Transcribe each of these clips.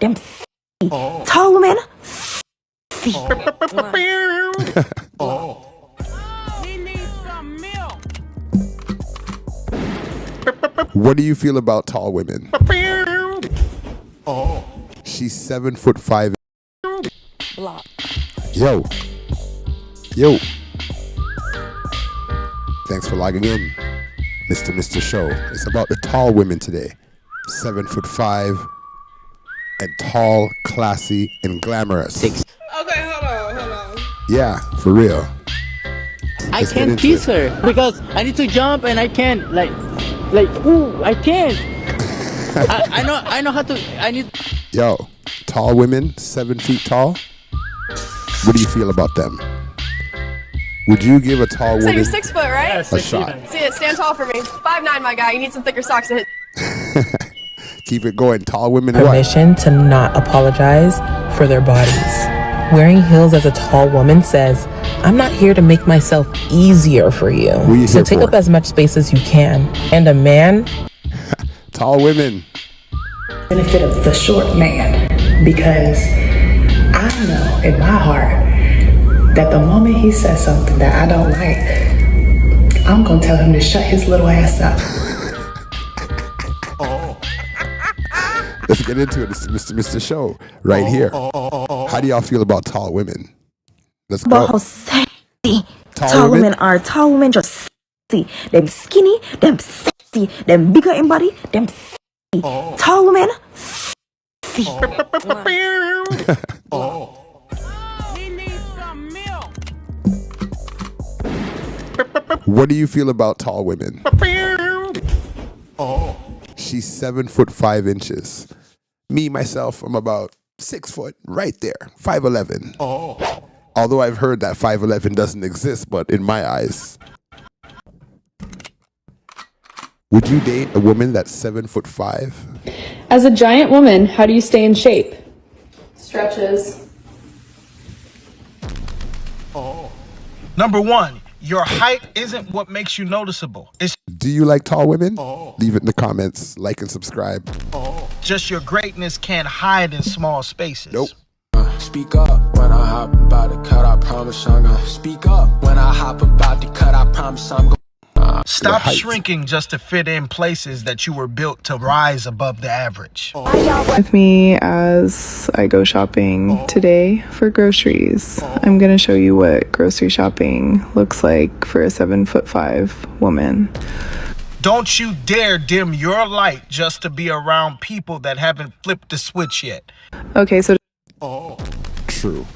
them tall women. What do you feel about tall women? She's 7'5". Block. Yo. Thanks for logging in, Mr. Show. It's about the tall women today. 7'5" and tall, classy, and glamorous. Okay, hold on. Yeah, for real. I can't kiss her because I need to jump and I can't like ooh, I can't. I know how to. I need. Yo, tall women, 7 feet tall. What do you feel about them? Would you give a tall woman? So you're 6 foot, right? Yes, a shot? See it, stand tall for me. 5'9", my guy. You need some thicker socks to hit. Keep it going. Tall women. Permission to not apologize for their bodies. Wearing heels as a tall woman says, I'm not here to make myself easier for you. So take up as much space as you can. And a man. Tall women. Benefit of the short man, because I know in my heart that the moment he says something that I don't like, I'm gonna tell him to shut his little ass up. Let's get into it. This is Mr. Show right here. How do y'all feel about tall women? Let's go. About how sexy tall women are. Tall women just sexy. Them skinny, them sexy, them bigger in body, them sexy. Tall women sexy. What do you feel about tall women? She's 7'5". Me, myself, I'm about 6 foot, right there, 5'11". Although I've heard that 5'11" doesn't exist, but in my eyes. Would you date a woman that's 7'5"? As a giant woman, how do you stay in shape? Stretches. Number one, your height isn't what makes you noticeable. It's Do you like tall women? Leave it in the comments, like and subscribe. just your greatness can't hide in small spaces. Nope. Speak up when I hop about the cut, I promise I'm gonna speak up when I hop about the cut, I promise I'm gonna Stop shrinking just to fit in places that you were built to rise above the average. With me as I go shopping today for groceries. I'm gonna show you what grocery shopping looks like for a 7'5" woman. Don't you dare dim your light just to be around people that haven't flipped the switch yet. Okay, so True.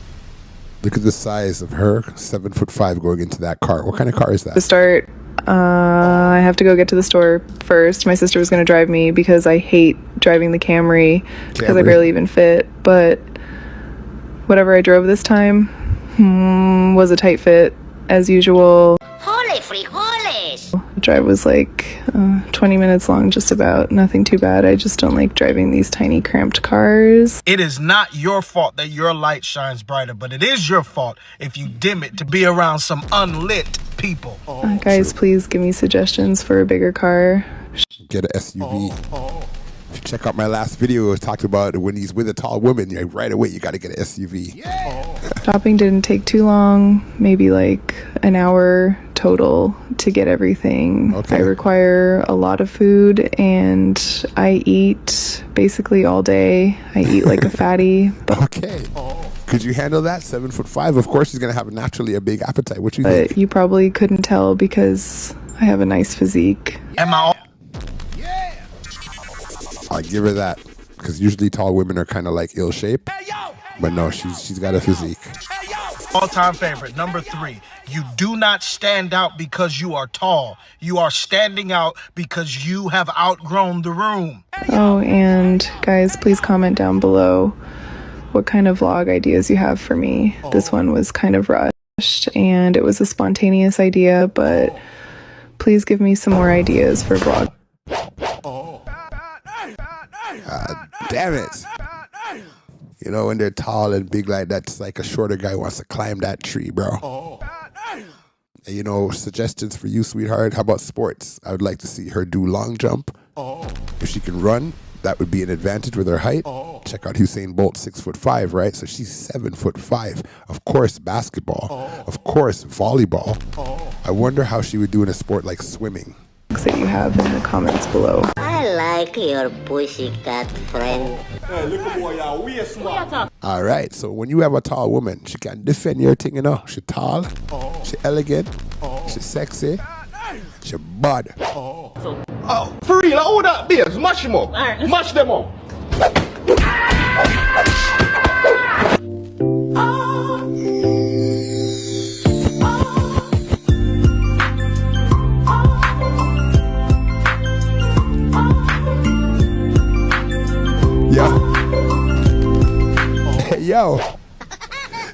Look at the size of her, 7'5", going into that car. What kind of car is that? to start, I have to go get to the store first. My sister was going to drive me because I hate driving the Camry because I barely even fit. But whatever I drove this time was a tight fit as usual. Holy frijoles! The drive was like 20 minutes long, just about. Nothing too bad. I just don't like driving these tiny cramped cars. It is not your fault that your light shines brighter, but it is your fault if you dim it to be around some unlit people. Guys, please give me suggestions for a bigger car. Get an SUV. If you check out my last video, it talked about when he's with a tall woman, right away you got to get an SUV. Shopping didn't take too long, maybe like an hour total to get everything. I require a lot of food and I eat basically all day. I eat like a fatty. Okay. Could you handle that? 7'5"? Of course he's going to have naturally a big appetite. What you think? But you probably couldn't tell because I have a nice physique. Am I? I'll give her that. Because usually tall women are kind of like ill shape. But no, she's got a physique. All-time favorite, number 3. You do not stand out because you are tall. You are standing out because you have outgrown the room. Oh, and guys, please comment down below what kind of vlog ideas you have for me. This one was kind of rushed and it was a spontaneous idea, but please give me some more ideas for vlog. Damn it. You know, when they're tall and big like that, it's like a shorter guy wants to climb that tree, bro. And, you know, suggestions for you, sweetheart. How about sports? I would like to see her do long jump. If she can run, that would be an advantage with her height. check out Usain Bolt, 6'5", right? So she's 7'5". Of course, basketball. Of course, volleyball. I wonder how she would do in a sport like swimming. That you have in the comments below. I like your pussycat friend. All right, so when you have a tall woman, she can defend your thing, you know. She tall, she elegant, she sexy, she bad. For real, hold up, beers, much more. Much them more. Yo,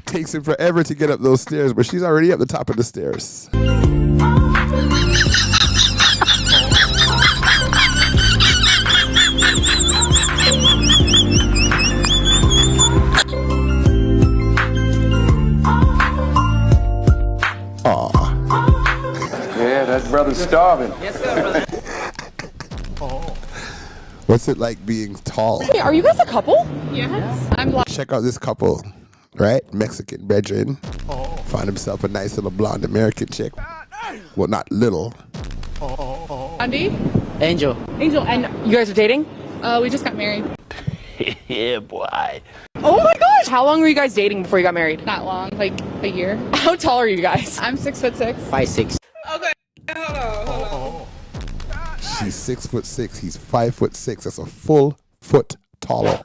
takes him forever to get up those stairs, but she's already up the top of the stairs. Yeah, that brother's starving. Yes, sir, brother. What's it like being tall? Hey, are you guys a couple? Yes. I'm black. Check out this couple, right? Mexican brethren. Found himself a nice little blonde American chick. Well, not little. Andy? Angel. Angel, and you guys are dating? We just got married. Yeah, boy. Oh my gosh! How long were you guys dating before you got married? Not long, like a year. How tall are you guys? I'm 6'6". 5'6". Okay, hold on. She's 6'6". He's 5'6". That's a full foot taller.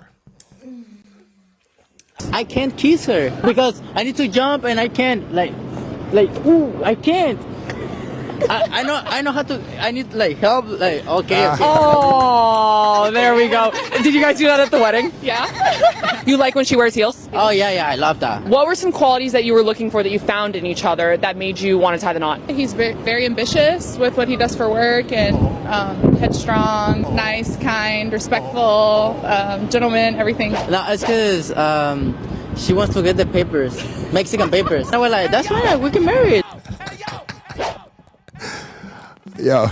I can't kiss her because I need to jump and I can't ooh, I can't. I know how to. I need help. Okay. Oh, there we go. Did you guys do that at the wedding? Yeah. You like when she wears heels? Oh yeah, I love that. What were some qualities that you were looking for that you found in each other that made you want to tie the knot? He's very ambitious with what he does for work and headstrong, nice, kind, respectful, gentleman, everything. No, it's because she wants to get the papers, Mexican papers. And we're like, that's right, we can marry it. Yo.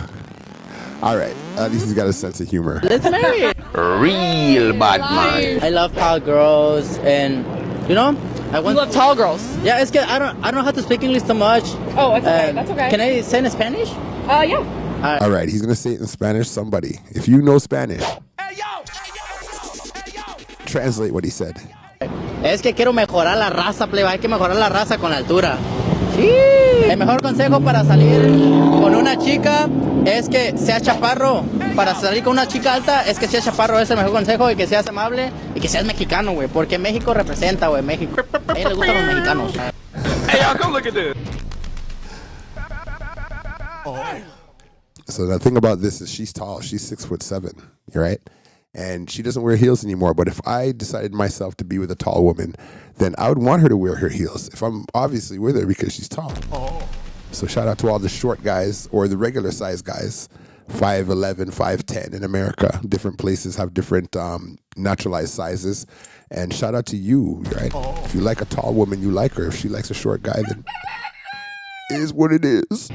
All right. At least he's got a sense of humor. Let's marry it. Real bad man. I love tall girls, and you love tall girls. Yeah, it's good. I don't know how to speak English so much. Oh, it's okay. That's okay. Can I say it in Spanish? Yeah. All right. He's gonna say it in Spanish. Somebody, if you know Spanish, translate what he said. Es que quiero mejorar la raza, plebe. Hay que mejorar la raza con la altura. Sí. El mejor consejo para salir con una chica es que sea chaparro. Para salir con una chica alta es que sea chaparro. Es el mejor consejo. Y que seas amable y que seas mexicano, güey. Porque México representa, güey. México. A ella le gustan los mexicanos. Hey, y'all, come look at this. So the thing about this is she's tall. She's 6'7", right? And she doesn't wear heels anymore. But if I decided myself to be with a tall woman, then I would want her to wear her heels. If I'm obviously with her because she's tall. So shout out to all the short guys or the regular size guys, 5'11", 5'10" in America. Different places have different naturalized sizes. And shout out to you, right? If you like a tall woman, you like her. If she likes a short guy, then it is what it is.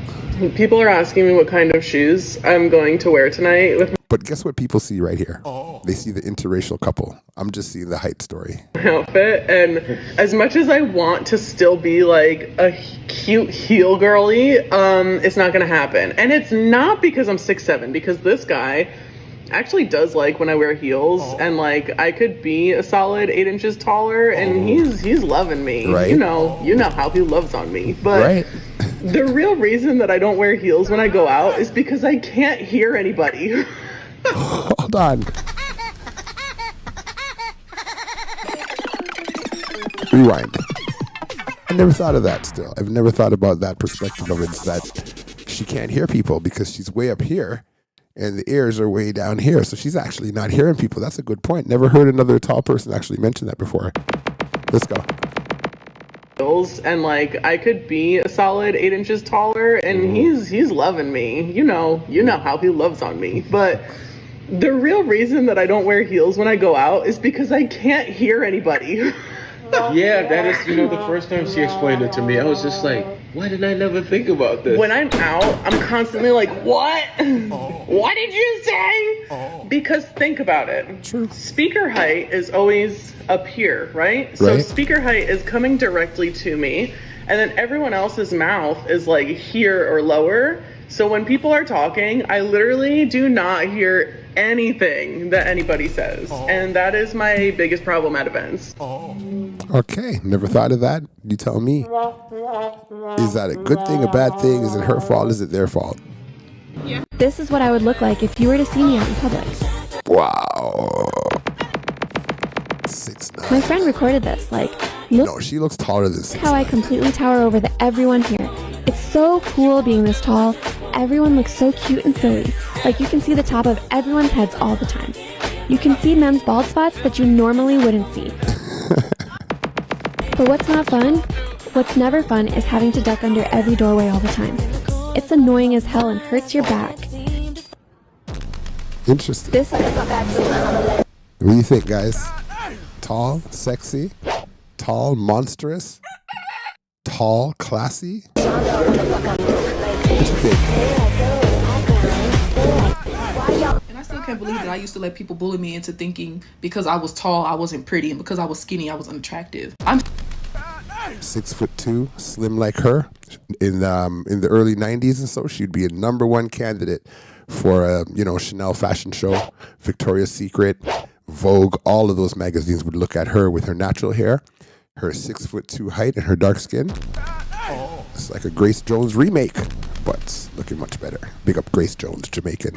People are asking me what kind of shoes I'm going to wear tonight. But guess what people see right here? They see the interracial couple. I'm just seeing the height story. Outfit, and as much as I want to still be like a cute heel girly, it's not gonna happen. And it's not because I'm 6'7", because this guy actually does like when I wear heels, and like I could be a solid 8 inches taller, and he's loving me. Right. You know how he loves on me. But right. The real reason that I don't wear heels when I go out is because I can't hear anybody. Hold on. Rewind. I never thought of that still. I've never thought about that perspective of it, that she can't hear people because she's way up here and the ears are way down here. So she's actually not hearing people. That's a good point. Never heard another tall person actually mention that before. Let's go. And like I could be a solid 8 inches taller, and he's loving me. You know how he loves on me. But the real reason that I don't wear heels when I go out is because I can't hear anybody. Yeah, that is, the first time she explained it to me, I was just like, Why did I never think about this? When I'm out, I'm constantly like, what? What did you say? Because think about it. True. Speaker height is always up here, right? So speaker height is coming directly to me, and then everyone else's mouth is like here or lower. So when people are talking, I literally do not hear anything that anybody says. And that is my biggest problem at events. Okay, never thought of that. You tell me. Is that a good thing, a bad thing? Is it her fault? Is it their fault? This is what I would look like if you were to see me out in public. Wow. 6'9". My friend recorded this. Like, look No, she looks taller than 6'9". how I completely tower over everyone here. It's so cool being this tall. Everyone looks so cute and silly. Like you can see the top of everyone's heads all the time. You can see men's bald spots that you normally wouldn't see. But what's not fun? What's never fun is having to duck under every doorway all the time. It's annoying as hell and hurts your back. Interesting. What do you think, guys? Tall, sexy, tall, monstrous, tall, classy? What you think? And I still can't believe that I used to let people bully me into thinking because I was tall, I wasn't pretty, and because I was skinny, I was unattractive. I'm 6'2", slim like her. In the early 90s and so, she'd be a #1 candidate for a Chanel fashion show, Victoria's Secret, Vogue. All of those magazines would look at her with her natural hair, her 6'2" height, and her dark skin. It's like a Grace Jones remake, but looking much better. Big up Grace Jones, Jamaican.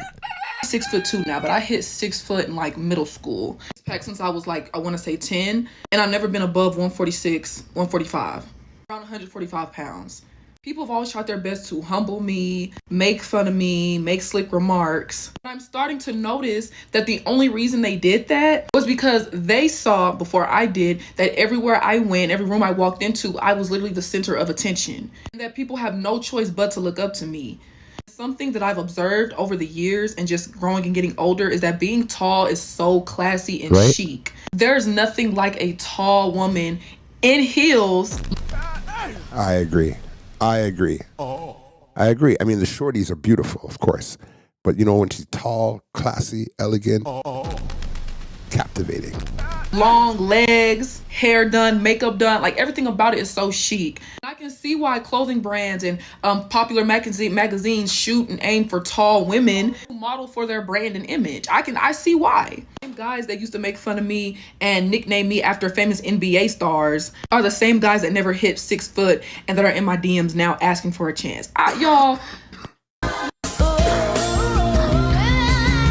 6'2" now, but I hit 6 foot in like middle school. Pack since I was like, I want to say 10, and I've never been above 146, 145, around 145 pounds. People have always tried their best to humble me, make fun of me, make slick remarks. I'm starting to notice that the only reason they did that was because they saw, before I did, that everywhere I went, every room I walked into, I was literally the center of attention. And that people have no choice but to look up to me. Something that I've observed over the years and just growing and getting older is that being tall is so classy and chic. There's nothing like a tall woman in heels. I agree. I mean, the shorties are beautiful, of course. But, when she's tall, classy, elegant, captivating. Long legs, hair done, makeup done, like everything about it is so chic. I can see why clothing brands and popular magazines shoot and aim for tall women who model for their brand and image. I see why. The guys that used to make fun of me and nickname me after famous NBA stars are the same guys that never hit 6 foot and that are in my DMs now asking for a chance. Y'all.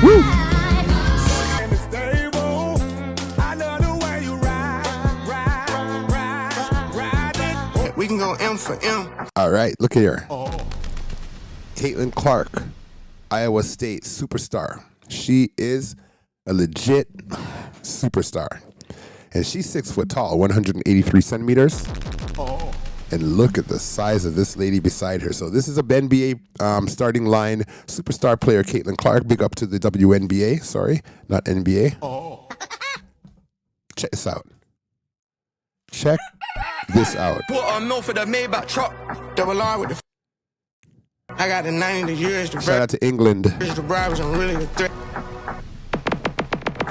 Woo! We can go M for M. All right, look at here. Caitlin Clark, Iowa State superstar. She is a legit superstar. And she's 6 foot tall, 183 centimeters. And look at the size of this lady beside her. So this is a NBA starting line superstar player, Caitlin Clark. Big up to the WNBA. Sorry, not NBA. Check this out. Check this out. Put a mill for the Maybach truck. Double R with the I got the 90 years to Shout out to England. The bribes are really the threat.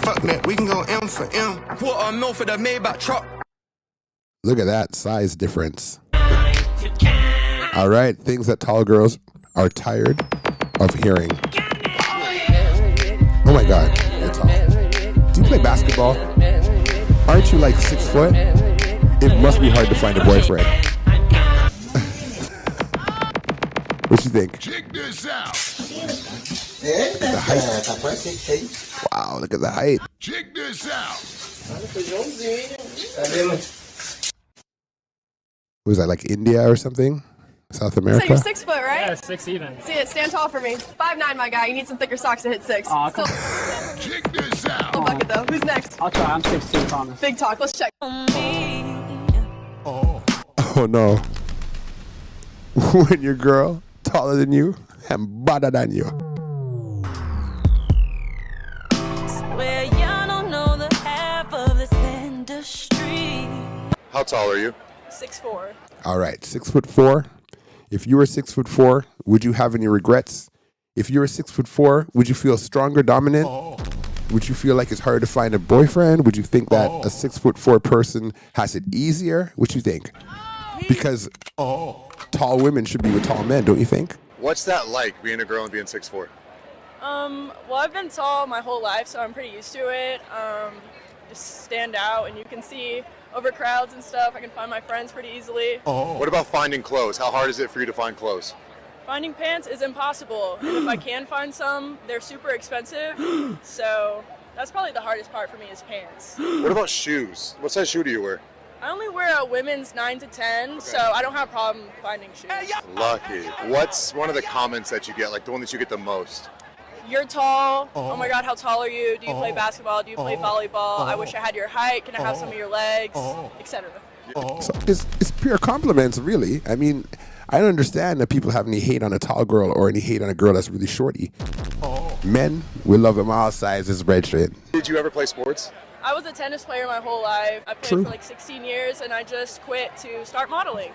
Fuck that, we can go M for M. Put a mill for the Maybach truck. Look at that size difference. All right, things that tall girls are tired of hearing. Oh my God, you're tall. Do you play basketball? Aren't you like 6 foot? It must be hard to find a boyfriend. What you think? Check this out. Look at the height. Wow, look at the height. Check this out. Was that like India or something? South So America? you're 6 foot, right? Yeah, 6 even. See it, stand tall for me. 5'9", my guy. You need some thicker socks to hit 6. Aw, Cool. Check this out. Little bucket though. Who's next? I'll try. I'm 6'2", promise. Big talk. Let's check. Oh no. When your girl taller than you and badder than you. Swear y'all don't know the half of this industry. How tall are you? 6'4". All right, 6'4". If you were 6'4", would you have any regrets? If you were 6'4", would you feel stronger, dominant? Would you feel like it's hard to find a boyfriend? Would you think that a 6'4" person has it easier? What you think? Because tall women should be with tall men, don't you think? What's that like, being a girl and being 6'4"? Well, I've been tall my whole life, so I'm pretty used to it. Just stand out, and you can see over crowds and stuff. I can find my friends pretty easily. What about finding clothes? How hard is it for you to find clothes? Finding pants is impossible. And if I can find some, they're super expensive. So that's probably the hardest part for me is pants. What about shoes? What size shoe do you wear? I only wear a women's 9 to 10, so I don't have a problem finding shoes. Lucky. What's one of the comments that you get, like the one that you get the most? You're tall. Oh my God, how tall are you? Do you play basketball? Do you play volleyball? I wish I had your height. Can I have some of your legs? Etc. So it's pure compliments, really. I mean, I don't understand that people have any hate on a tall girl or any hate on a girl that's really shorty. Men, we love them all sizes, red straight. Did you ever play sports? I was a tennis player my whole life. I played for like 16 years, and I just quit to start modeling.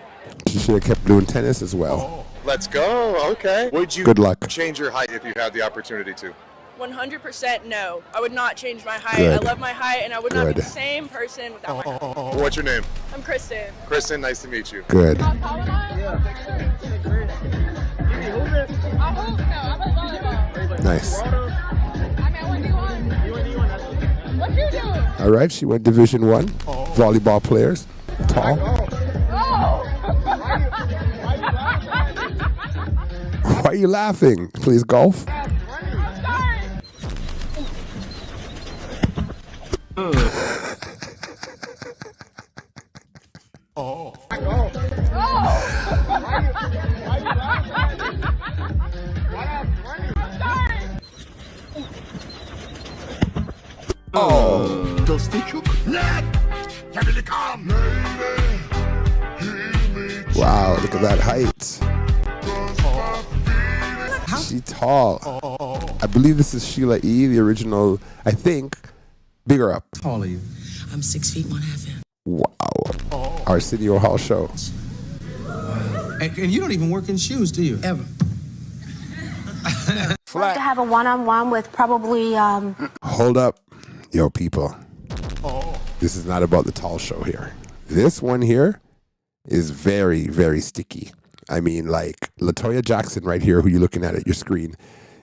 You should have kept doing tennis as well. Let's go. Okay. Would you Good luck. change your height if you had the opportunity to? 100% no. I would not change my height. Good. I love my height, and I would not be Good. the same person without my height. What's your name? I'm Kristen. Kristen, nice to meet you. Good. Nice. All right, she went Division 1. Volleyball players. Tall. Why are you laughing? Please golf. Wow, look at that height. She's tall. I believe this is Sheila E., the original, I think. Big her up. How tall are you? I'm 6 feet 1/2 inch. Wow. Arsenio Hall show. And you don't even work in shoes, do you? Ever. Love to have a one-on-one with probably Hold up. Yo, people. This is not about the tall show here. This one here is very, very sticky. I mean, like, LaToya Jackson right here, who you're looking at your screen,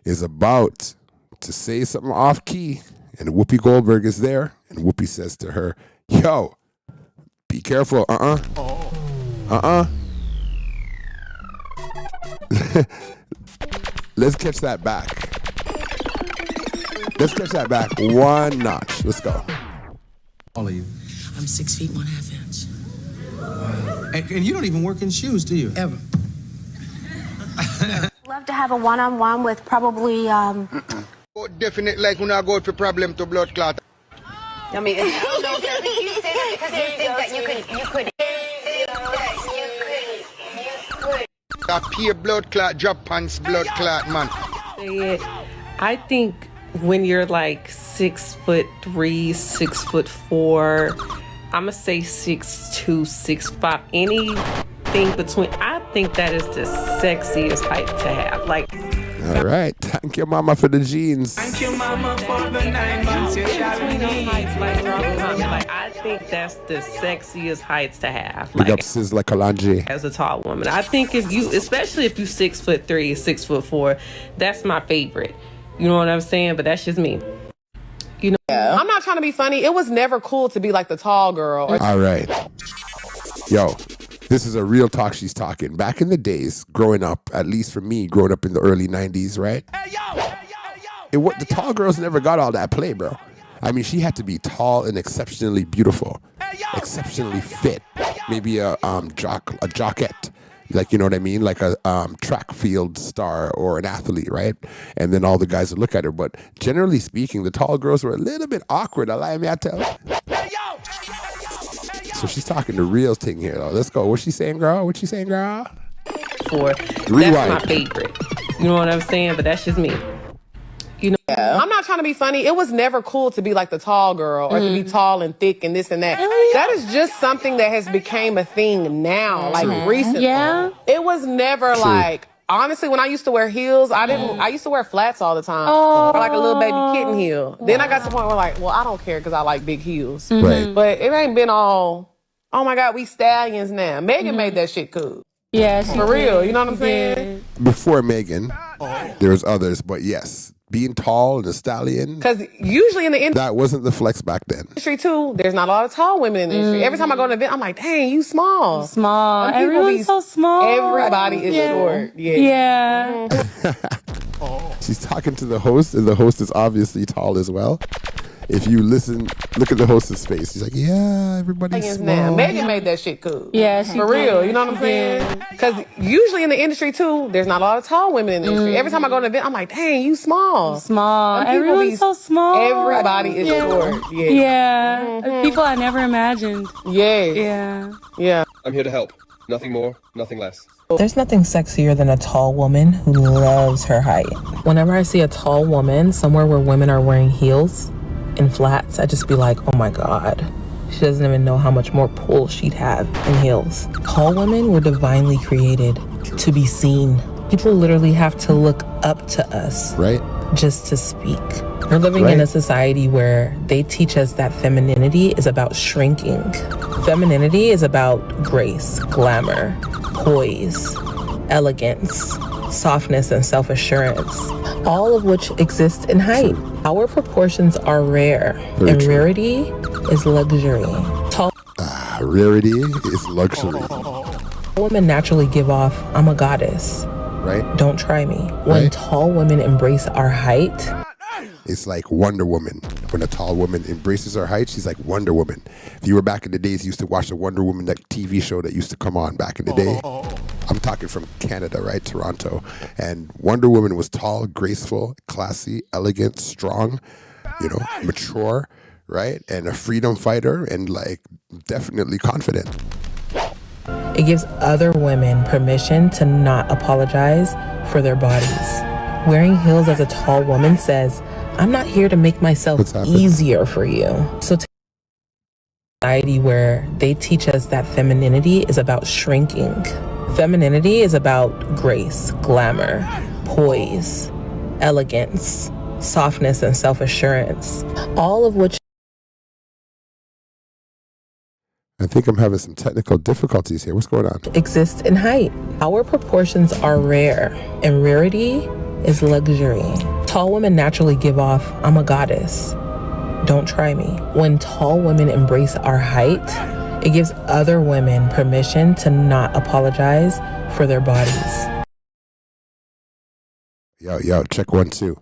is about to say something off key, and Whoopi Goldberg is there, and Whoopi says to her, yo, be careful, Let's catch that back. Let's catch that back one notch. Let's go. How tall are you? I'm 6 feet 1/2 inch. And you don't even work in shoes, do you? Ever. love to have a one-on-one with probably Definitely, like when I go for problem to blood clot. I mean, you say that because you think that you could That pure blood clot, drop pants blood clot, man. I think when you're like 6'3", 6'4", I'ma say 6'2", 6'5", anything between. I think that is the sexiest height to have. Like. All right, thank you, mama, for the jeans. Thank you, mama, for the 9 months you between those heights, like I think that's the sexiest heights to have. Big up Sizzla Kalonji. As a tall woman, I think if you, especially if you 6'3", 6'4", that's my favorite. You know what I'm saying? But that's just me. You know. Yeah. I'm not trying to be funny. It was never cool to be like the tall girl. All right, yo. This is a real talk she's talking. Back in the days, growing up, at least for me, growing up in the early 90s, right? The tall girls never got all that play, bro. I mean, she had to be tall and exceptionally beautiful, exceptionally fit. Maybe a jockette, like, you know what I mean? Like a track field star or an athlete, right? And then all the guys would look at her. But generally speaking, the tall girls were a little bit awkward. I tell you. So she's talking the real thing here, though. Let's go. What's she saying, girl? Rewind. That's my favorite. You know what I'm saying? But that's just me. You know, I'm not trying to be funny. It was never cool to be like the tall girl or to be tall and thick and this and that. That is just something that has became a thing now, like recently. Yeah. It was never like, honestly, when I used to wear heels, I used to wear flats all the time. Or like a little baby kitten heel. Then I got to the point where like, well, I don't care because I like big heels. Right. But it ain't been all, oh my God, we stallions now. Megan made that shit cool. Yeah, for real. You know what I'm saying? Before Megan, there was others, but yes, being tall and a stallion. Because usually in the that wasn't the flex back then. industry too, there's not a lot of tall women in the industry. Every time I go to an event, I'm like, dang, you small. Small. Them people Everyone's be- so small. Everybody is short. Yeah. She's talking to the host, and the host is obviously tall as well. If you listen, look at the host's face. She's like, yeah, everybody's Now, small. Megan made that shit cool. Yeah, she for real. did. You know what I'm saying? Because usually in the industry too, there's not a lot of tall women in the industry. Every time I go to an event, I'm like, dang, you small. Small. Them people Everyone's be- so small. Everybody is short. Yeah. Yeah. People I never imagined. Yeah. Yeah. I'm here to help. Nothing more, nothing less. There's nothing sexier than a tall woman who loves her height. Whenever I see a tall woman somewhere where women are wearing heels and flats, I just be like, oh my God. She doesn't even know how much more pull she'd have in heels. Tall women were divinely created to be seen. People literally have to look up to us, right, just to speak. We're living in a society where they teach us that femininity is about shrinking. Femininity is about grace, glamour, poise, elegance, softness, and self-assurance, all of which exist in height. Our proportions are rare, and rarity is luxury. Tall rarity is luxury. women naturally give off, I'm a goddess. Right. Don't try me. When tall women embrace our height, it's like Wonder Woman. When a tall woman embraces her height, she's like Wonder Woman. If you were back in the days, you used to watch the Wonder Woman, that TV show that used to come on back in the day. I'm talking from Canada, right? Toronto. And Wonder Woman was tall, graceful, classy, elegant, strong, you know, mature, right? And a freedom fighter and like definitely confident. it gives other women permission to not apologize for their bodies. Wearing heels as a tall woman says, I'm not here to make myself easier for you. So society where they teach us that femininity is about shrinking. Femininity is about grace, glamour, poise, elegance, softness, and self-assurance, all of which I think I'm having some technical difficulties here. What's going on? exists in height. Our proportions are rare, and rarity is luxury. Tall women naturally give off, I'm a goddess. Don't try me. When tall women embrace our height, it gives other women permission to not apologize for their bodies. Yo, check 1, 2.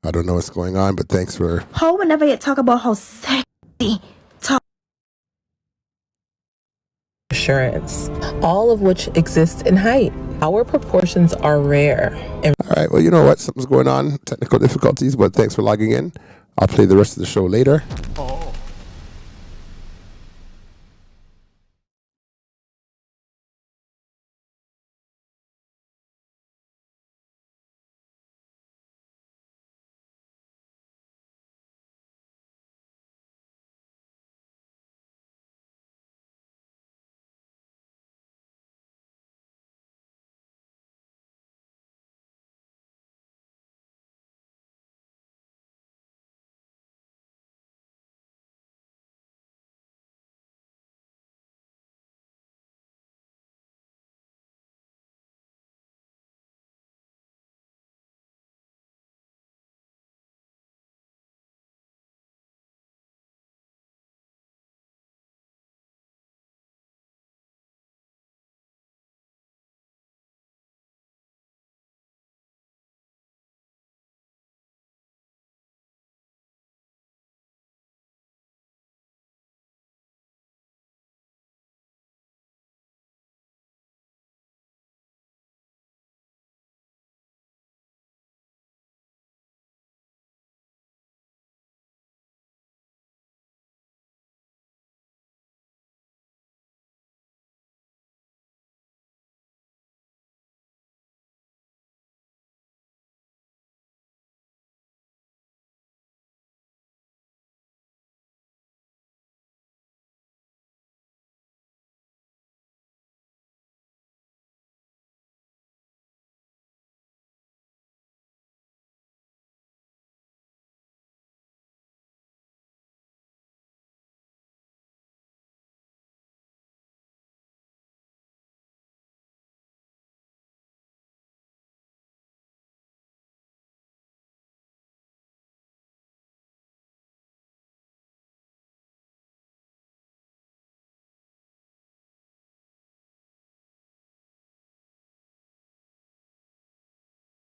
I don't know what's going on, but thanks for... How whenever you talk about how sexy, Assurance, all of which exists in height. Our proportions are rare. And all right, well, you know what? Something's going on. Technical difficulties, but thanks for logging in. I'll play the rest of the show later.